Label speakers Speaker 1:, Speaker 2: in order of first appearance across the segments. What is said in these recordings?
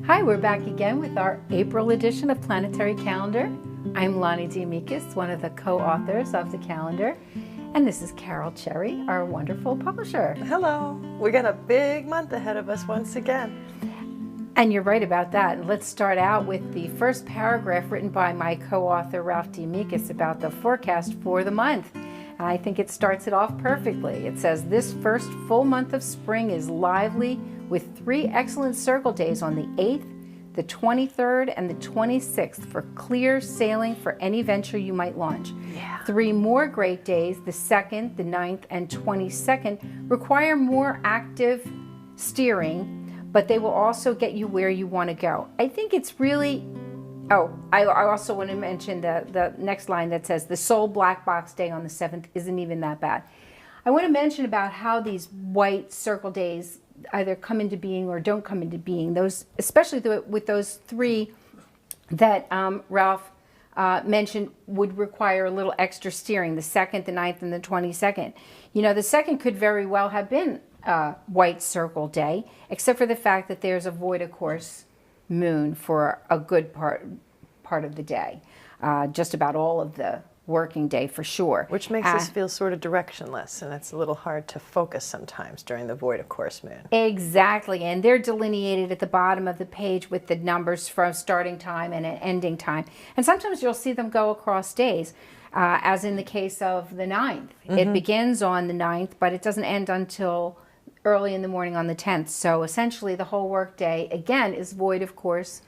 Speaker 1: Hi, we're back again with our April edition of Planetary Calendar. I'm Lahni D'Amicis, one of the co-authors of the calendar, and this is Carole Cherry, our wonderful publisher.
Speaker 2: Hello. We got a big month ahead of us once again.
Speaker 1: And you're right about that. Let's start out with the first paragraph written by my co-author Ralph D'Amicis about the forecast for the month. And I think it starts it off perfectly. It says, this first full month of spring is lively with 3 excellent circle days on the 8th, the 23rd, and the 26th for clear sailing for any venture you might launch. 3 more great days, the 2nd, the 9th, and 22nd, require more active steering, but they will also get you where you want to go. I think it's really... Oh, I also want to mention the next line that says, the sole black box day on the 7th isn't even that bad. I want to mention about how these white circle days either come into being or don't come into being. Those, especially with those 3 that Ralph mentioned, would require a little extra steering, the 2nd, the 9th, and the 22nd. You know, the 2nd could very well have been a white circle day, except for the fact that there's a void of course moon for a good part of the day, just about all of the working day for sure.
Speaker 2: Which makes us feel sort of directionless, and it's a little hard to focus sometimes during the void of course moon.
Speaker 1: Exactly, and they're delineated at the bottom of the page with the numbers from starting time and an ending time. And sometimes you'll see them go across days, as in the case of the 9th. It begins on the 9th, but it doesn't end until early in the morning on the 10th. So essentially the whole work day, again, is void of course.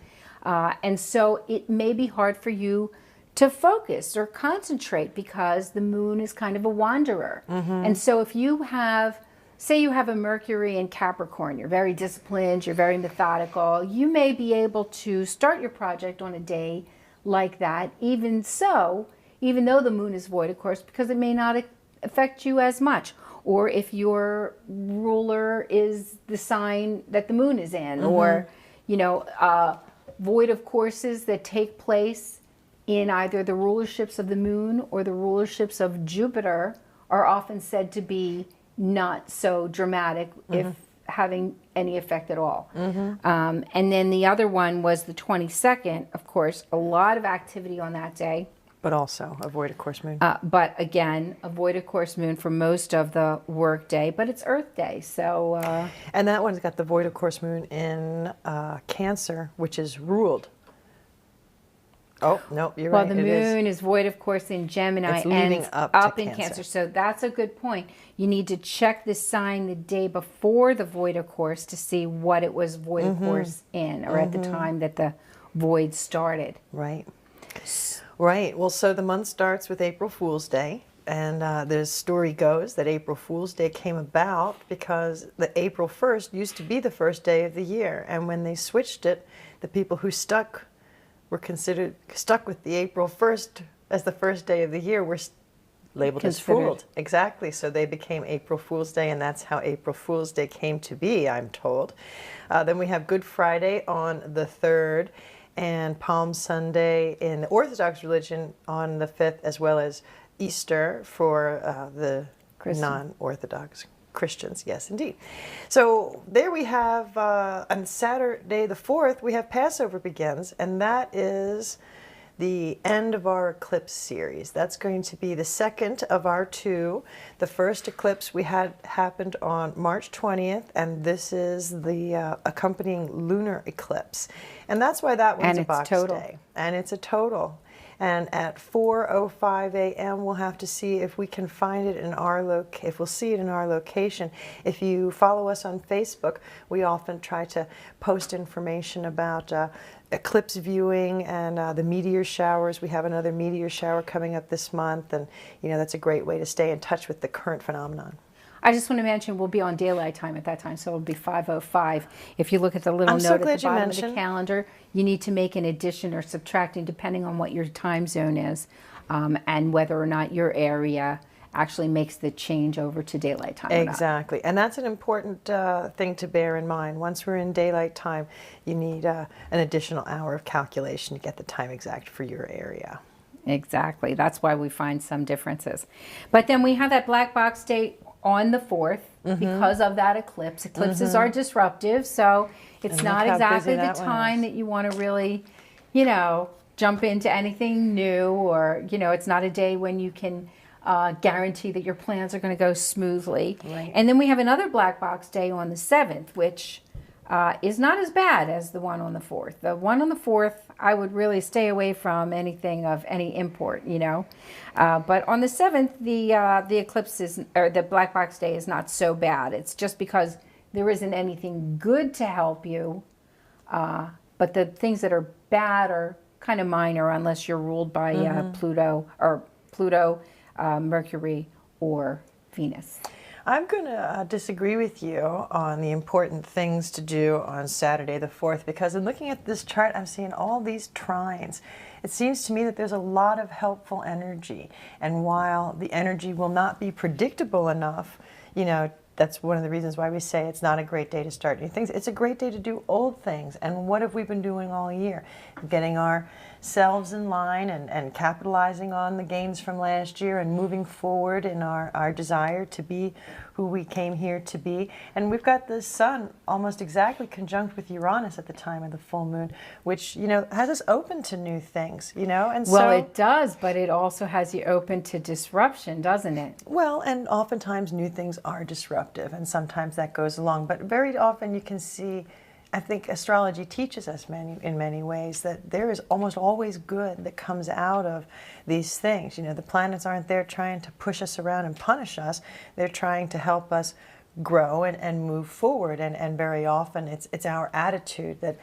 Speaker 1: And so it may be hard for you to focus or concentrate because the moon is kind of a wanderer. And so if you have, say you have a Mercury in Capricorn, you're very disciplined, you're very methodical, you may be able to start your project on a day like that, even though the moon is void of course, because it may not affect you as much. Or if your ruler is the sign that the moon is in, or, you know, void of courses that take place in either the rulerships of the moon or the rulerships of Jupiter are often said to be not so dramatic, if having any effect at all. And then the other one was the 22nd, of course, a lot of activity on that day.
Speaker 2: But also a void of course moon.
Speaker 1: But again, a void of course moon for most of the work day, but it's Earth Day, so...
Speaker 2: and that one's got the void of course moon in Cancer, which is ruled. Oh, no, you're right.
Speaker 1: Well, the moon is void of course in Gemini and up in Cancer. So that's a good point. You need to check the sign the day before the void of course to see what it was void of course in, or at the time that the void started.
Speaker 2: Right. Right. Well, so the month starts with April Fool's Day, and the story goes that April Fool's Day came about because the April 1st used to be the first day of the year, and when they switched it, the people who were considered stuck with the April 1st as the first day of the year were labeled as fooled. Exactly. So they became April Fool's Day, and that's how April Fool's Day came to be, I'm told. Then we have Good Friday on the 3rd, and Palm Sunday in the Orthodox religion on the 5th, as well as Easter for the non-Orthodox Christians. Yes, indeed. So there we have, on Saturday the 4th, we have Passover begins, and that is the end of our eclipse series. That's going to be the second of our 2. The first eclipse we had happened on March 20th, and this is the accompanying lunar eclipse. And that's why that one's a box day. And it's a total. And at 4:05 a.m. we'll have to see if we can find it in our if we'll see it in our location. If you follow us on Facebook, we often try to post information about eclipse viewing and the meteor showers. We have another meteor shower coming up this month, and you know that's a great way to stay in touch with the current phenomenon.
Speaker 1: I just want to mention we'll be on daylight time at that time, so it'll be 5:05. If you look at the little note at the bottom of the calendar, you need to make an addition or subtracting depending on what your time zone is, and whether or not your area actually makes the change over to daylight time.
Speaker 2: Exactly, and that's an important thing to bear in mind. Once we're in daylight time, you need an additional hour of calculation to get the time exact for your area.
Speaker 1: Exactly, that's why we find some differences. But then we have that black box day on the 4th, because of that eclipse. Eclipses are disruptive, so it's
Speaker 2: And
Speaker 1: not
Speaker 2: look how busy
Speaker 1: exactly the
Speaker 2: that one
Speaker 1: time
Speaker 2: is.
Speaker 1: that you want to really, jump into anything new, or, it's not a day when you can guarantee that your plans are going to go smoothly.
Speaker 2: Right.
Speaker 1: And then we have another black box day on the 7th, which is not as bad as the one on the 4th. The one on the 4th, I would really stay away from anything of any import, But on the 7th, the eclipse or the black box day is not so bad. It's just because there isn't anything good to help you. But the things that are bad are kind of minor unless you're ruled by Pluto, Mercury, or Venus.
Speaker 2: I'm going to disagree with you on the important things to do on Saturday the 4th, because in looking at this chart, I'm seeing all these trines. It seems to me that there's a lot of helpful energy. And while the energy will not be predictable enough, that's one of the reasons why we say it's not a great day to start new things. It's a great day to do old things. And what have we been doing all year? Getting ourselves in line and capitalizing on the gains from last year and moving forward in our desire to be who we came here to be. And we've got the sun almost exactly conjunct with Uranus at the time of the full moon, which, has us open to new things, and
Speaker 1: Well, it does, but it also has you open to disruption, doesn't it?
Speaker 2: Well, and oftentimes new things are disruptive, and sometimes that goes along. But very often you can see, I think astrology teaches us in many ways that there is almost always good that comes out of these things. The planets aren't there trying to push us around and punish us. They're trying to help us grow and move forward, and very often it's our attitude that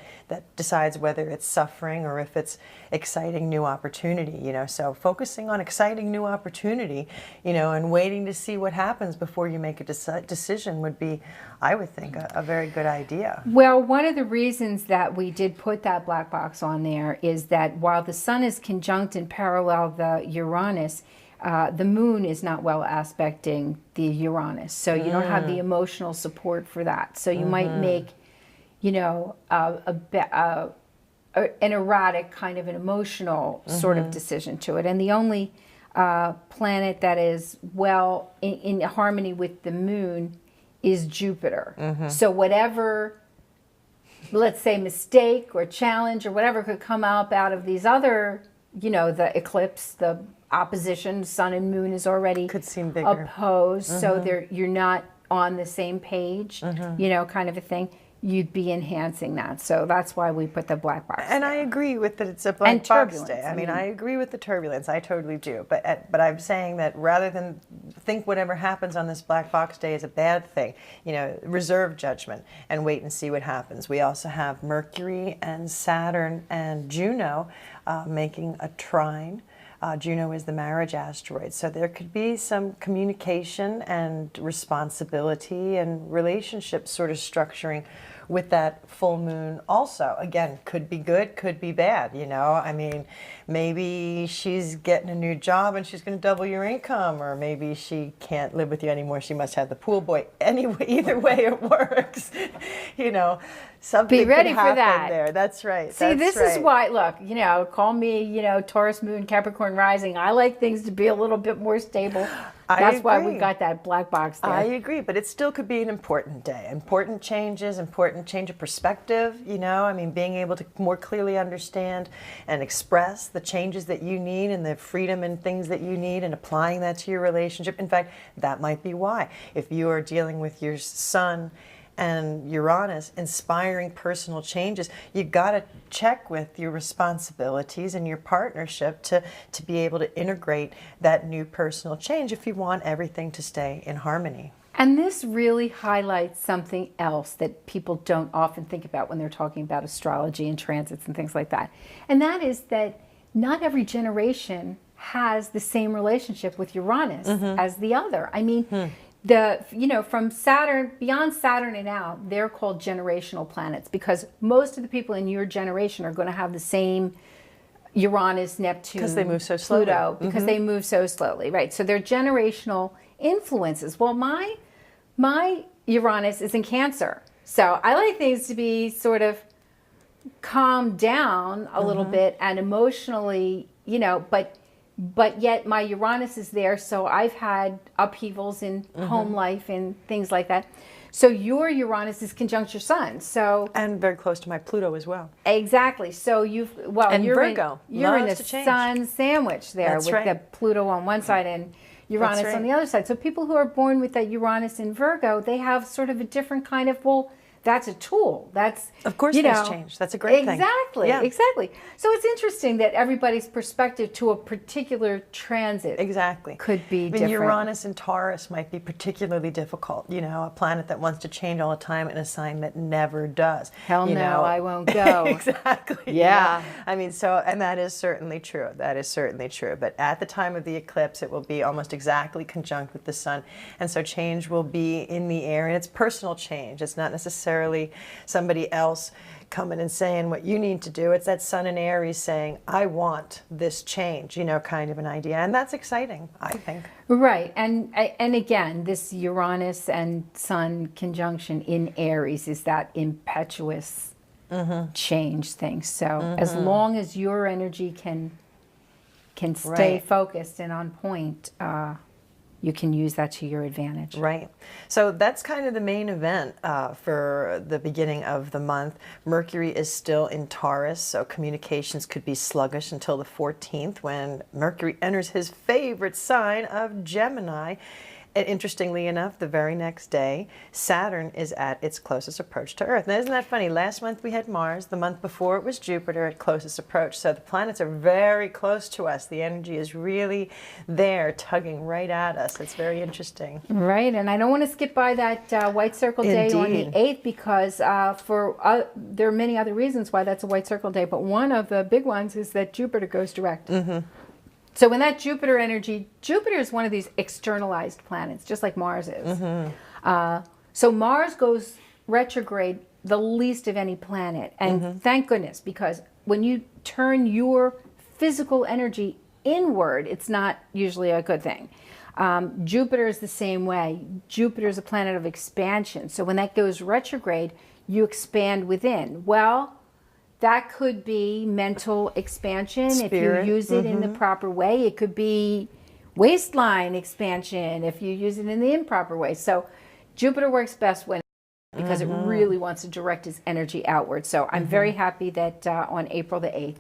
Speaker 2: decides whether it's suffering or if it's exciting new opportunity. So focusing on exciting new opportunity, and waiting to see what happens before you make a decision would be, I would think, a very good idea.
Speaker 1: Well, one of the reasons that we did put that black box on there is that while the sun is conjunct and parallel the Uranus, the moon is not well aspecting the Uranus, so you don't have the emotional support for that. So you might make, an erratic kind of an emotional sort of decision to it. And the only planet that is well in harmony with the moon is Jupiter. So whatever, let's say, mistake or challenge or whatever could come up out of these other, the eclipse, the opposition, sun and moon is already
Speaker 2: could seem bigger,
Speaker 1: opposed, so you're not on the same page, kind of a thing. You'd be enhancing that, so that's why we put the black box.
Speaker 2: And
Speaker 1: there.
Speaker 2: I agree with that it's a black box day. I mean, I agree with the turbulence. I totally do. But I'm saying that rather than think whatever happens on this black box day is a bad thing, reserve judgment and wait and see what happens. We also have Mercury and Saturn and Juno making a trine. Juno is the marriage asteroid, so there could be some communication and responsibility and relationship sort of structuring with that full moon also. Again, could be good, could be bad, I mean, maybe she's getting a new job and she's going to double your income, or maybe she can't live with you anymore, she must have the pool boy. Anyway, either way it works. Something
Speaker 1: be ready
Speaker 2: could
Speaker 1: for
Speaker 2: happen
Speaker 1: that.
Speaker 2: There. That's right.
Speaker 1: See, this is why, look, call me, Taurus moon, Capricorn rising. I like things to be a little bit more stable. That's why we got that black box there.
Speaker 2: I agree, but it still could be an important day. Important changes, important change of perspective, I mean, being able to more clearly understand and express the changes that you need and the freedom and things that you need and applying that to your relationship. In fact, that might be why. If you are dealing with your sun and Uranus inspiring personal changes, you got to check with your responsibilities and your partnership to be able to integrate that new personal change if you want everything to stay in harmony.
Speaker 1: And this really highlights something else that people don't often think about when they're talking about astrology and transits and things like that. And that is that not every generation has the same relationship with Uranus as the other. I mean, from Saturn, beyond Saturn and out, they're called generational planets because most of the people in your generation are going to have the same Uranus, Neptune,
Speaker 2: because they move so slowly.
Speaker 1: Pluto, because they move so slowly, right? So they're generational influences. Well, my Uranus is in Cancer, so I like things to be sort of calmed down a little bit and emotionally, but but yet my Uranus is there, so I've had upheavals in home life and things like that. So your Uranus is conjunct your sun. So
Speaker 2: And very close to my Pluto as well.
Speaker 1: exactly. So
Speaker 2: And
Speaker 1: you're
Speaker 2: Virgo
Speaker 1: you're in a
Speaker 2: loves to change.
Speaker 1: sun sandwich there
Speaker 2: That's
Speaker 1: with
Speaker 2: right.
Speaker 1: the Pluto on one side and Uranus
Speaker 2: That's
Speaker 1: on
Speaker 2: right.
Speaker 1: the other side. So people who are born with that Uranus in Virgo, they have sort of a different kind of, well, that's a tool. That's,
Speaker 2: Of course
Speaker 1: you
Speaker 2: things
Speaker 1: know,
Speaker 2: change. That's a great thing.
Speaker 1: Exactly,
Speaker 2: Yeah.
Speaker 1: exactly. So it's interesting that everybody's perspective to a particular transit
Speaker 2: Exactly.
Speaker 1: could be
Speaker 2: I mean,
Speaker 1: different.
Speaker 2: Uranus and Taurus might be particularly difficult. You know, a planet that wants to change all the time and a sign that never does.
Speaker 1: Hell
Speaker 2: you
Speaker 1: no,
Speaker 2: know.
Speaker 1: I won't go.
Speaker 2: Exactly.
Speaker 1: Yeah.
Speaker 2: I mean, so, and that is certainly true. That is certainly true. But at the time of the eclipse, it will be almost exactly conjunct with the sun. And so change will be in the air. And it's personal change. It's not necessarily somebody else coming and saying what you need to do. It's that sun in Aries saying, I want this change, you know, kind of an idea. And that's exciting, I think.
Speaker 1: Right. And again, this Uranus and Sun conjunction in Aries is that impetuous change thing. So as long as your energy can stay
Speaker 2: Right.
Speaker 1: focused and on point, you can use that to your advantage.
Speaker 2: Right. So that's kind of the main event for the beginning of the month. Mercury is still in Taurus, so communications could be sluggish until the 14th when Mercury enters his favorite sign of Gemini. And interestingly enough, the very next day, Saturn is at its closest approach to Earth. Now, isn't that funny? Last month we had Mars. The month before it was Jupiter at closest approach. So the planets are very close to us. The energy is really there, tugging right at us. It's very interesting.
Speaker 1: Right, and I don't want to skip by that white circle day on the
Speaker 2: Indeed.
Speaker 1: 8th because there are many other reasons why that's a white circle day, but one of the big ones is that Jupiter goes direct. So when that Jupiter energy, Jupiter is one of these externalized planets, just like Mars is. So Mars goes retrograde the least of any planet, and thank goodness, because when you turn your physical energy inward, it's not usually a good thing. Jupiter is the same way. Jupiter is a planet of expansion. So when that goes retrograde, you expand within. Well, that could be mental expansion
Speaker 2: Spirit.
Speaker 1: if you use it in the proper way. It could be waistline expansion if you use it in the improper way. So Jupiter works best when because it really wants to direct its energy outward. So I'm very happy that on April the 8th,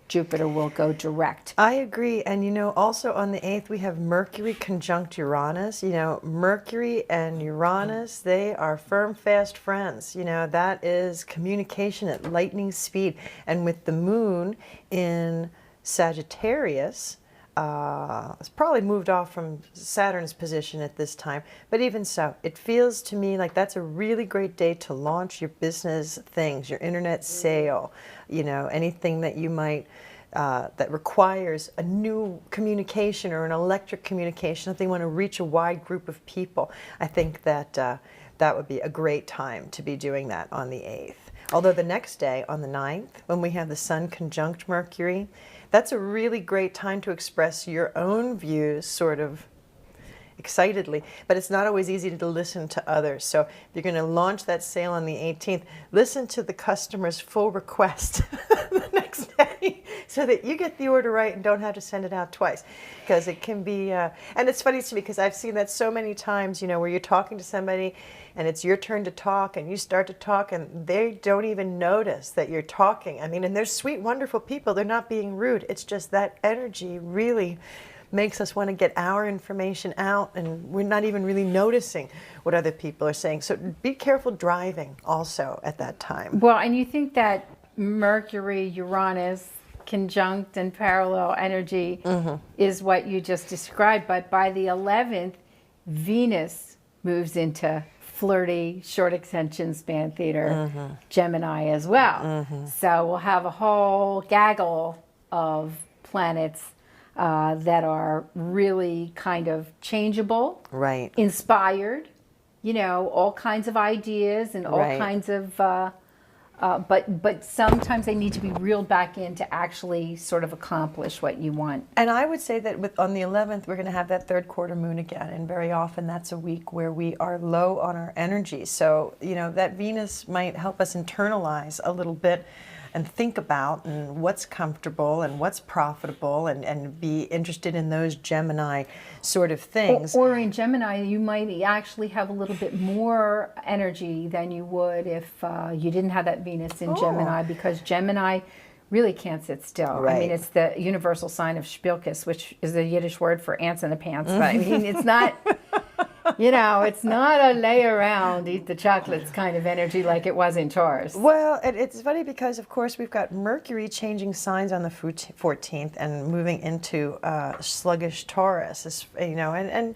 Speaker 1: Jupiter will go direct.
Speaker 2: I agree. And, you know, also on the 8th, we have Mercury conjunct Uranus. You know, Mercury and Uranus, they are firm, fast friends. You know, that is communication at lightning speed. And with the moon in Sagittarius, it's probably moved off from Saturn's position at this time. But even so, it feels to me like that's a really great day to launch your business things, your internet sale, you know, anything that you might, that requires a new communication or an electric communication, if they want to reach a wide group of people. I think that that would be a great time to be doing that on the 8th. Although the next day, on the 9th, when we have the Sun conjunct Mercury, that's a really great time to express your own views sort of excitedly, but it's not always easy to listen to others. So if you're going to launch that sale on the 18th, listen to the customer's full request the next day so that you get the order right and don't have to send it out twice. Because it can be, and it's funny to me because I've seen that so many times, you know, where you're talking to somebody and it's your turn to talk and you start to talk and they don't even notice that you're talking. I mean, and they're sweet, wonderful people. They're not being rude. It's just that energy really makes us want to get our information out, and we're not even really noticing what other people are saying. So be careful driving also at that time.
Speaker 1: Well, and you think that Mercury, Uranus, conjunct and parallel energy is what you just described, but by the 11th, Venus moves into flirty, short extension span theater, Gemini as well. So we'll have a whole gaggle of planets that are really kind of changeable,
Speaker 2: Right.
Speaker 1: inspired, you know, all kinds of ideas and all
Speaker 2: Right.
Speaker 1: kinds of, but sometimes they need to be reeled back in to actually sort of accomplish what you want.
Speaker 2: And I would say that on the 11th, we're going to have that third quarter moon again. And very often that's a week where we are low on our energy. So, you know, that Venus might help us internalize a little bit and think about and what's comfortable and what's profitable, and be interested in those Gemini sort of things.
Speaker 1: Or in Gemini, you might actually have a little bit more energy than you would if you didn't have that Venus in Gemini, because Gemini really can't sit still.
Speaker 2: Right.
Speaker 1: I mean, it's the universal sign of Spielkes, which is the Yiddish word for ants in the pants. But I mean, it's not, it's not a lay around, eat the chocolates kind of energy like it was in Taurus.
Speaker 2: Well, it's funny because, of course, we've got Mercury changing signs on the 14th and moving into sluggish Taurus, and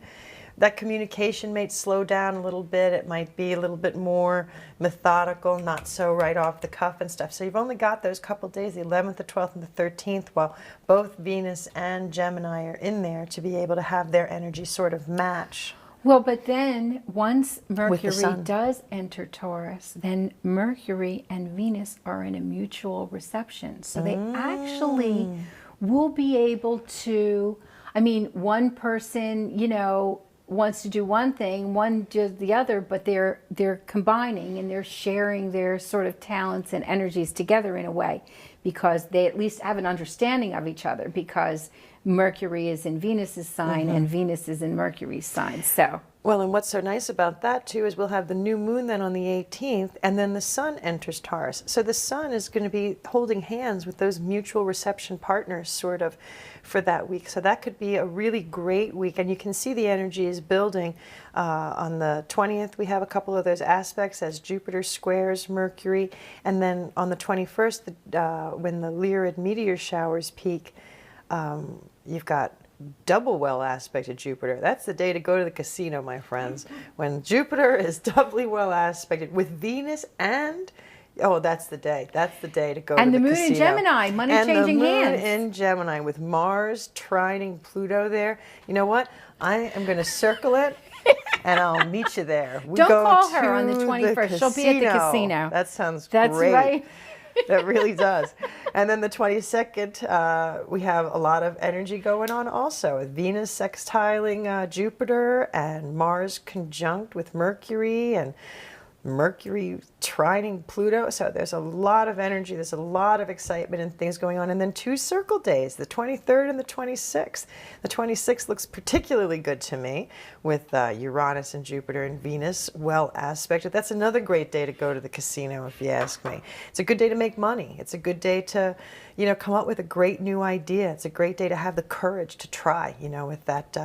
Speaker 2: that communication may slow down a little bit. It might be a little bit more methodical, not so right off the cuff and stuff. So you've only got those couple days, the 11th, the 12th, and the 13th, while both Venus and Gemini are in there, to be able to have their energy sort of match.
Speaker 1: Well, but then once Mercury does enter Taurus, then Mercury and Venus are in a mutual reception. So they actually will be able to, one person, wants to do one thing, one does the other, but they're combining and they're sharing their sort of talents and energies together in a way, because they at least have an understanding of each other, because Mercury is in Venus's sign and Venus is in Mercury's sign. So
Speaker 2: well, and what's so nice about that too is we'll have the new moon then on the 18th, and then the sun enters Taurus. So the sun is going to be holding hands with those mutual reception partners sort of for that week. So that could be a really great week, and you can see the energy is building. On the 20th, we have a couple of those aspects as Jupiter squares Mercury, and then on the 21st, when the Lyrid meteor showers peak, you've got double well aspected Jupiter. That's the day to go to the casino, my friends. When Jupiter is doubly well aspected with Venus and that's the day. That's the day to go to the casino.
Speaker 1: And the moon in Gemini, money changing hands.
Speaker 2: And the moon in Gemini with Mars trining Pluto there. You know what? I am going to circle it, and I'll meet you there.
Speaker 1: Don't call her on the 21st. She'll be at the casino.
Speaker 2: That sounds
Speaker 1: great. That's right.
Speaker 2: That really does. And then the 22nd, we have a lot of energy going on also, with Venus sextiling Jupiter and Mars conjunct with Mercury and Mercury trining Pluto. So there's a lot of energy, there's a lot of excitement and things going on. And then 2 circle days, the 23rd and the 26th. The 26th looks particularly good to me, with Uranus and Jupiter and Venus well aspected. That's another great day to go to the casino, if you ask me. It's a good day to make money. It's a good day to, come up with a great new idea. It's a great day to have the courage to try, with that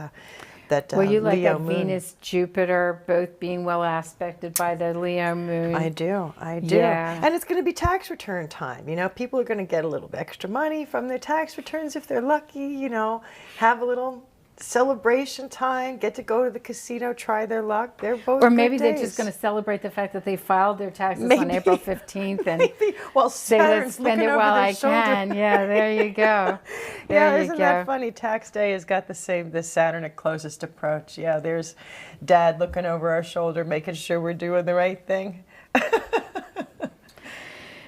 Speaker 1: well, you like
Speaker 2: Leo
Speaker 1: that
Speaker 2: moon.
Speaker 1: Venus, Jupiter, both being well aspected by the Leo moon.
Speaker 2: I do.
Speaker 1: Yeah.
Speaker 2: And it's going to be tax return time. People are going to get a little extra money from their tax returns if they're lucky, have a little celebration time, get to go to the casino, try their luck. They're both
Speaker 1: Or maybe
Speaker 2: good
Speaker 1: they're
Speaker 2: days.
Speaker 1: just going to celebrate the fact that they filed their taxes on April 15th and
Speaker 2: Well,
Speaker 1: say, let's
Speaker 2: Saturn's
Speaker 1: spend
Speaker 2: looking
Speaker 1: it
Speaker 2: over
Speaker 1: while
Speaker 2: their
Speaker 1: I
Speaker 2: shoulder.
Speaker 1: can. Yeah, there you go.
Speaker 2: Yeah,
Speaker 1: There you
Speaker 2: isn't
Speaker 1: go.
Speaker 2: that funny? Tax day has got the Saturn at closest approach. Yeah, there's Dad looking over our shoulder, making sure we're doing the right thing.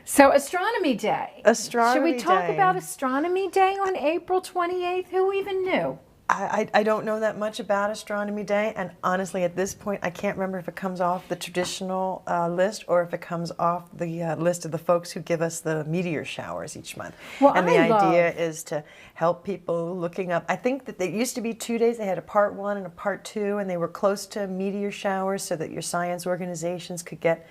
Speaker 1: So Astronomy Day.
Speaker 2: Astronomy
Speaker 1: Should we talk
Speaker 2: Day.
Speaker 1: about Astronomy Day on April 28th? Who even knew?
Speaker 2: I don't know that much about Astronomy Day, and honestly, at this point, I can't remember if it comes off the traditional list or if it comes off the list of the folks who give us the meteor showers each month.
Speaker 1: Well,
Speaker 2: and the idea is to help people looking up. I think that they used to be 2 days. They had a part 1 and a part 2, and they were close to meteor showers so that your science organizations could get,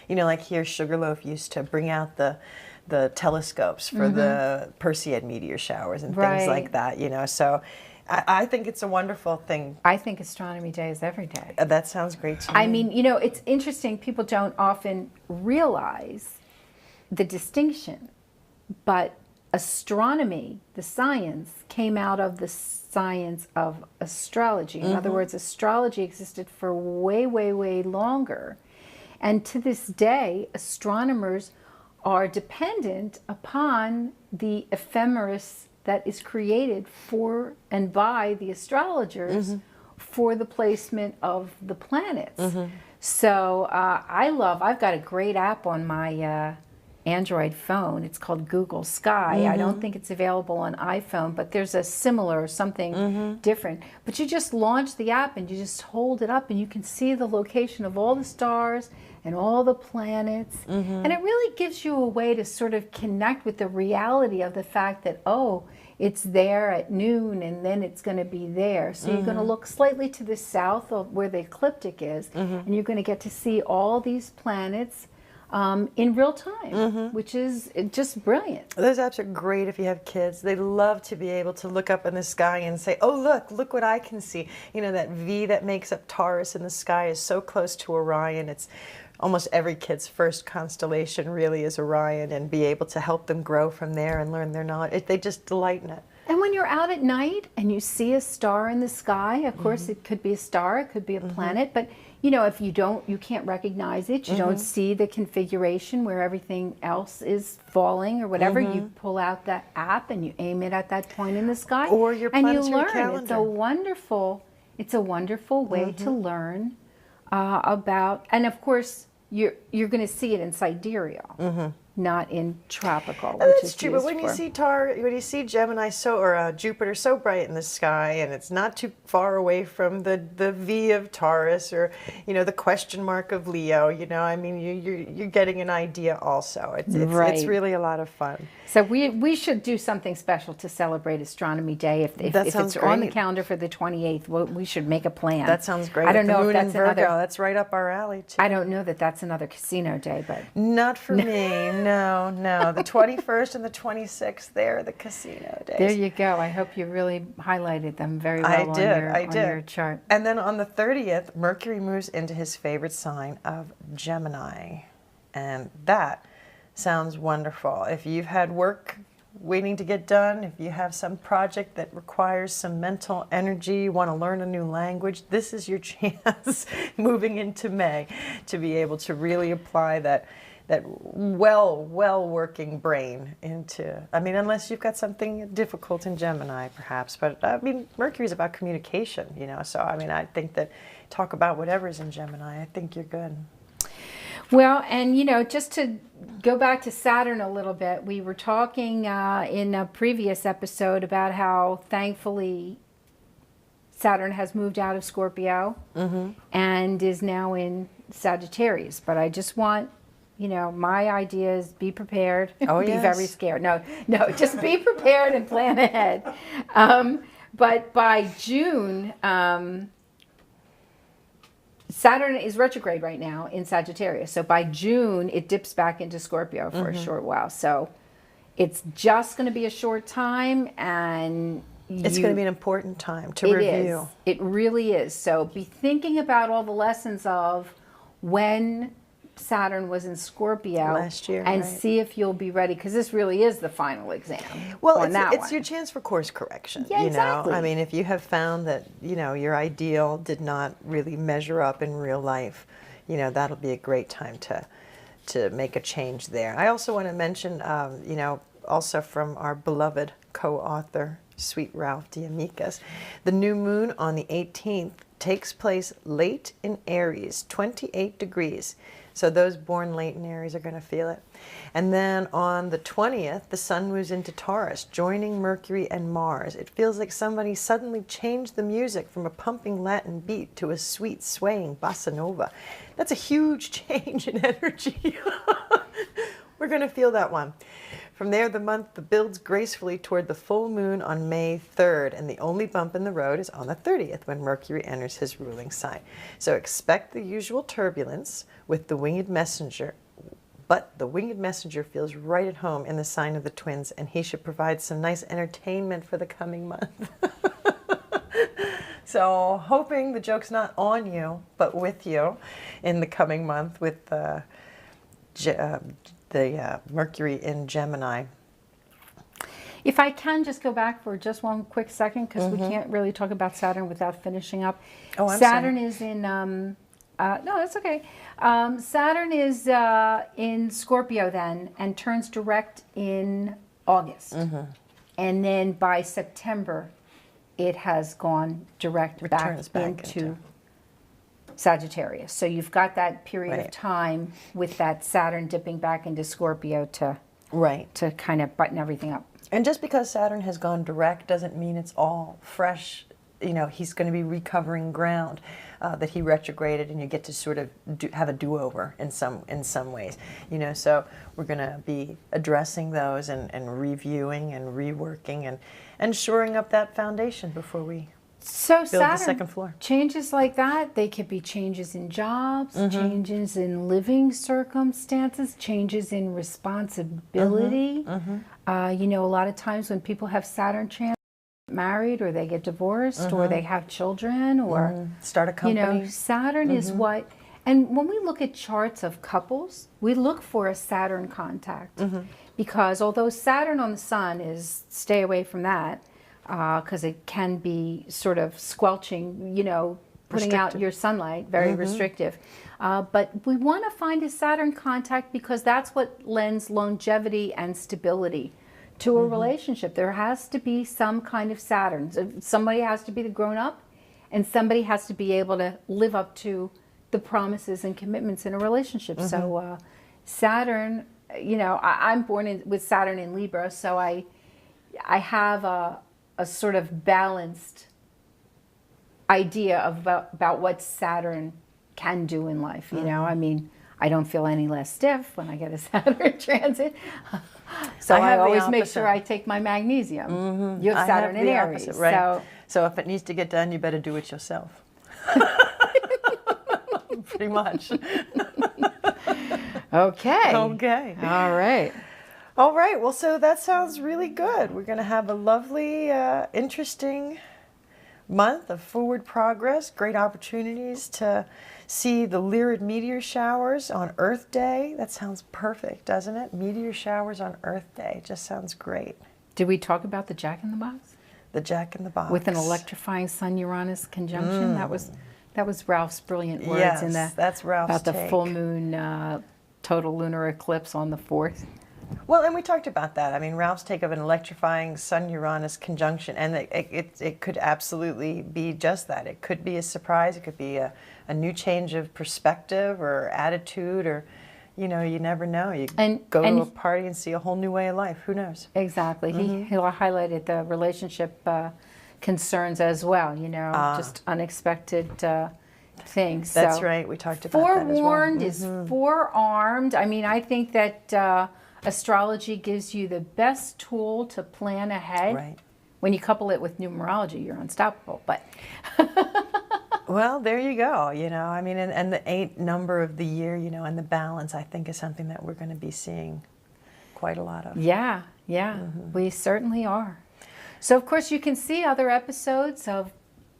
Speaker 2: like here, Sugarloaf used to bring out the telescopes for the Perseid meteor showers and things like that, So I think it's a wonderful thing.
Speaker 1: I think Astronomy Day is every day.
Speaker 2: That sounds great to me.
Speaker 1: I mean, it's interesting. People don't often realize the distinction, but astronomy, the science, came out of the science of astrology. In other words, astrology existed for way, way, way longer. And to this day, astronomers are dependent upon the ephemeris that is created for and by the astrologers for the placement of the planets. So I've got a great app on my Android phone. It's called Google Sky. I don't think it's available on iPhone, but there's a similar something different. But you just launch the app and you just hold it up and you can see the location of all the stars and all the planets. And it really gives you a way to sort of connect with the reality of the fact that, oh, it's there at noon and then it's going to be there. So you're going to look slightly to the south of where the ecliptic is, and you're going to get to see all these planets in real time, which is just brilliant.
Speaker 2: Those apps are great if you have kids. They love to be able to look up in the sky and say, oh, look what I can see. You know, that V that makes up Taurus in the sky is so close to Orion. It's almost every kid's first constellation really is Orion, and be able to help them grow from there and learn their knowledge. They just delight in it.
Speaker 1: And when you're out at night and you see a star in the sky, of course it could be a star, it could be a planet, but you know, if you can't recognize it, you don't see the configuration where everything else is falling or whatever, you pull out that app and you aim it at that point in the sky,
Speaker 2: or your
Speaker 1: and you
Speaker 2: planetary
Speaker 1: learn.
Speaker 2: calendar.
Speaker 1: It's a wonderful way to learn about, and of course you're going to see it in sidereal. Not in tropical.
Speaker 2: That's true, but when you see Gemini or Jupiter so bright in the sky, and it's not too far away from the V of Taurus, or you know, the question mark of Leo, you know, I mean, you're getting an idea also. It's really a lot of fun.
Speaker 1: So we should do something special to celebrate Astronomy Day. If it's on the calendar for the 28th, we should make a plan.
Speaker 2: That sounds great.
Speaker 1: I don't know if
Speaker 2: that's Virgo. That's right up our alley too.
Speaker 1: I don't know that that's another casino day, but
Speaker 2: not for me. No. The 21st and the 26th, they're the casino days.
Speaker 1: There you go. I hope you really highlighted them very well on your chart.
Speaker 2: And then on the 30th, Mercury moves into his favorite sign of Gemini. And that sounds wonderful. If you've had work waiting to get done, if you have some project that requires some mental energy, you want to learn a new language, this is your chance moving into May to be able to really apply that well working brain into, I mean, unless you've got something difficult in Gemini perhaps, but I mean, Mercury is about communication, you know, so I mean, I think that talk about whatever's in Gemini, I think you're good.
Speaker 1: Well, and you know, just to go back to Saturn a little bit, we were talking in a previous episode about how thankfully Saturn has moved out of Scorpio and is now in Sagittarius, but I just want, you know, my idea is be prepared, be very scared. No, just be prepared and plan ahead. But by June, Saturn is retrograde right now in Sagittarius. So by June, it dips back into Scorpio for a short while. So it's just going to be a short time, and
Speaker 2: it's going to be an important time to review.
Speaker 1: It really is. So be thinking about all the lessons of when Saturn was in Scorpio
Speaker 2: last year,
Speaker 1: and see if you'll be ready, because this really is the final exam.
Speaker 2: Well, it's your chance for course correction.
Speaker 1: Yeah, exactly.
Speaker 2: I mean, if you have found that, you know, your ideal did not really measure up in real life, you know, that'll be a great time to make a change there. I also want to mention, you know, also from our beloved co-author, sweet Ralph D'Amicis, the new moon on the 18th takes place late in Aries, 28 degrees. So those born late in Aries are going to feel it. And then on the 20th, the sun moves into Taurus, joining Mercury and Mars. It feels like somebody suddenly changed the music from a pumping Latin beat to a sweet, swaying bossa nova. That's a huge change in energy. We're going to feel that one. From there, the month builds gracefully toward the full moon on May 3rd, and the only bump in the road is on the 30th when Mercury enters his ruling sign. So expect the usual turbulence with the winged messenger, but the winged messenger feels right at home in the sign of the twins, and he should provide some nice entertainment for the coming month. So hoping the joke's not on you, but with you in the coming month with the Mercury in Gemini.
Speaker 1: If I can just go back for just one quick second, because we can't really talk about Saturn without finishing up.
Speaker 2: Oh, I'm
Speaker 1: Saturn
Speaker 2: sorry.
Speaker 1: is in, no, that's okay. Saturn is in Scorpio then, and turns direct in August. And then by September, it has gone direct back into Sagittarius. So you've got that period of time with that Saturn dipping back into Scorpio to kind of button everything up.
Speaker 2: And just because Saturn has gone direct doesn't mean it's all fresh he's going to be recovering ground that he retrograded, and you get to sort of have a do-over in some ways. So we're going to be addressing those and reviewing and reworking and shoring up that foundation before we build the second floor.
Speaker 1: Changes like that, they could be changes in jobs, changes in living circumstances, changes in responsibility. A lot of times when people have Saturn transits, married or they get divorced or they have children or
Speaker 2: start a company.
Speaker 1: Saturn is what, and when we look at charts of couples, we look for a Saturn contact because although Saturn on the sun is stay away from that because it can be sort of squelching, putting out your sunlight, very restrictive. But we want to find a Saturn contact because that's what lends longevity and stability to a relationship. There has to be some kind of Saturn. Somebody has to be the grown-up, and somebody has to be able to live up to the promises and commitments in a relationship. So Saturn, I'm born with Saturn in Libra, so I have a sort of balanced idea about what Saturn can do in life. I mean, I don't feel any less stiff when I get a Saturn transit. So I always make sure I take my magnesium. You have Saturn in Aries.
Speaker 2: Opposite, right? So if it needs to get done, you better do it yourself. Pretty much.
Speaker 1: Okay.
Speaker 2: Okay.
Speaker 1: All right.
Speaker 2: All right. Well, so that sounds really good. We're going to have a lovely, interesting month of forward progress, great opportunities to see the Lyrid meteor showers on Earth Day. That sounds perfect, doesn't it? Meteor showers on Earth Day just sounds great.
Speaker 1: Did we talk about the Jack in the Box?
Speaker 2: The Jack in the Box.
Speaker 1: With an electrifying Sun-Uranus conjunction. That was Ralph's brilliant words.
Speaker 2: Yes, that's Ralph's
Speaker 1: about the
Speaker 2: take.
Speaker 1: full moon total lunar eclipse on the 4th.
Speaker 2: Well, and we talked about that. I mean, Ralph's take of an electrifying Sun-Uranus conjunction, and it could absolutely be just that. It could be a surprise. It could be a new change of perspective or attitude, or, you never know. You go to a party and see a whole new way of life. Who knows?
Speaker 1: Exactly. He highlighted the relationship concerns as well, just unexpected things.
Speaker 2: That's
Speaker 1: so,
Speaker 2: right. We talked about that as well.
Speaker 1: Forewarned is forearmed. I mean, I think that astrology gives you the best tool to plan ahead.
Speaker 2: Right.
Speaker 1: When you couple it with numerology, you're unstoppable. But
Speaker 2: well, there you go. I mean, and the 8th number of the year, and the balance, I think, is something that we're going to be seeing quite a lot of.
Speaker 1: Yeah, we certainly are. So, of course, you can see other episodes of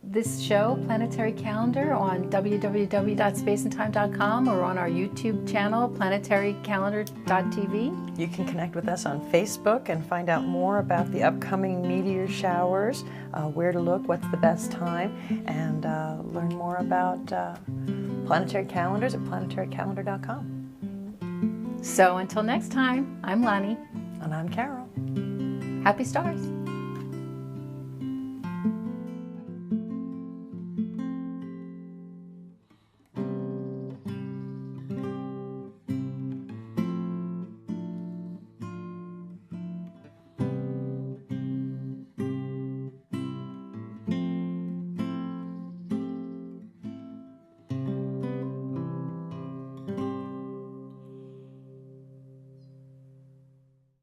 Speaker 1: this show, Planetary Calendar, on www.spaceandtime.com or on our YouTube channel, planetarycalendar.tv.
Speaker 2: You can connect with us on Facebook and find out more about the upcoming meteor showers, where to look, what's the best time, and learn more about planetary calendars at planetarycalendar.com.
Speaker 1: So until next time, I'm Lahni.
Speaker 2: And I'm Carole.
Speaker 1: Happy stars.